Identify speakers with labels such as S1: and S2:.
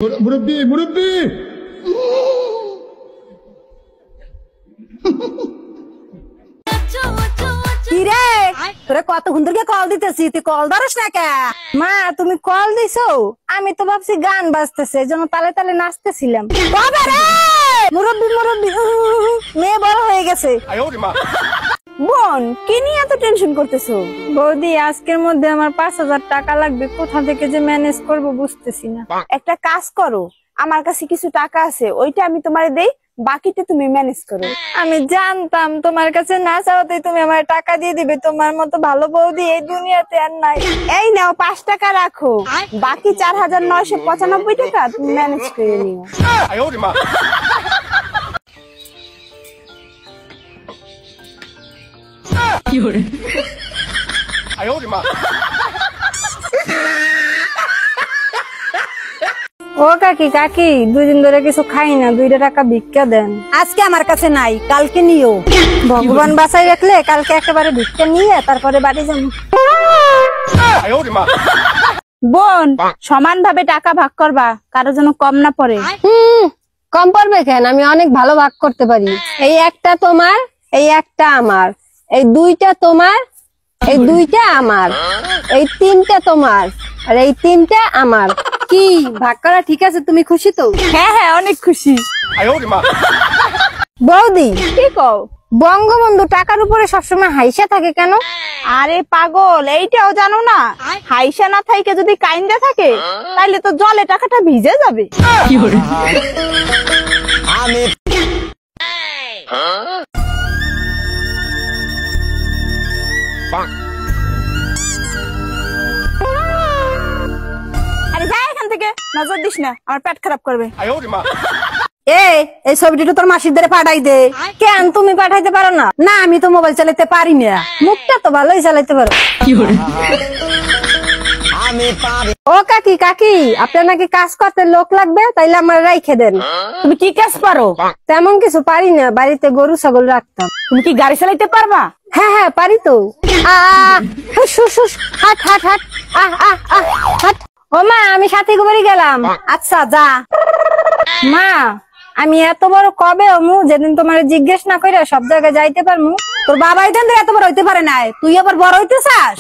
S1: মুরব্বি মুরব্বি
S2: কিরে তোরে কতক্ষণ ধরে কল দিতেছি তুই কল ধরিস না কে? মা তুমি কল দিছো, আমি তো ভাবছি গান বাজতেছে এই জন্য তালে তালে নাচতেছিলাম। কবে রে মুরব্বি মুরব্বি মেয়ে বড় হয়ে গেছে। বোন কি নিয়ে এত টেনশন করতেছো? বৌদি আজকের মধ্যে আমার 5,000 টাকা লাগবে, কোথা থেকে যে ম্যানেজ করব বুঝতেছি না। একটা কাজ করো, আমার কাছে কিছু টাকা আছে ওইটা আমি তোমারে দেই, বাকিটা তুমি ম্যানেজ করো। আমি জানতাম তোমার কাছে না চাওয়াতে তুমি আমার টাকা দিয়ে দিবে, তোমার মতো ভালো বৌদি এই দুনিয়াতে আর নাই। এই নাও 5 টাকা রাখো, বাকি 4,995 টাকা তুমি ম্যানেজ করে নিও। ও কাকি কাকি 2 দিন ধরে কিছু খাই না, 2 টাকা ভিক্ষা দেন। আজকে আমার কাছে নাই, কালকে নিও। ভগবান বাঁচাই রাখলে কালকে একেবারে ভিক্ষা নিয়ে তারপরে বাড়ি যাবো। বোন সমান ভাবে টাকা ভাগ করবা, কারো যেন কম না পড়ে। কম পড়বে কেন, আমি অনেক ভালো ভাগ করতে পারি। এই একটা তোমার, এই একটা আমার, এই 2টা তোমার, এই 2টা আমার, এই 3টা তোমার, আর এই 3টা আমার। কি ভাগ করা ঠিক আছে? তুমি খুশি তো? হ্যাঁ হ্যাঁ অনেক খুশি। বৌদি কি কও? বঙ্গবন্ধু টাকার উপরে সবসময় হাইসা থাকে কেন? আরে পাগল, এইটাও জানো না? হাইসা না থাকে যদি কাইন্দা থাকে তাইলে তো জলে টাকাটা ভিজে যাবে। আরে যা এখান থেকে, নজর দিস না, আমার পেট খারাপ করবে। এই ছবিটা তোর মাসির ধরে পাঠাই দে। কেন তুমি পাঠাইতে পারো না? না আমি তো মোবাইল চালাতে পারি না, মুখটা তো ভালোই চালাইতে পারো। ও কাকি কাকি, আপনার নাকি কাজ করতে লোক লাগবে, তাইলে আমার রাইখে দেন। তুমি কি কাজ পারো? তেমন কিছু পারি না, বাড়িতে গরু ছাগল রাখতাম। তুমি কি গাড়ি চালাইতে পারবা? হ্যাঁ হ্যাঁ পারি তো। হাট হাট হাট হাট। ও মা আমি সাথে করে গেলাম। আচ্ছা যা। মা আমি এত বড় কবে হমু যেদিন তোমার জিজ্ঞেস না করে সব জায়গায় যাইতে পারমু? তোর বাবা এত বড় হইতে পারে না, তুই আবার বড় হইতে চাস?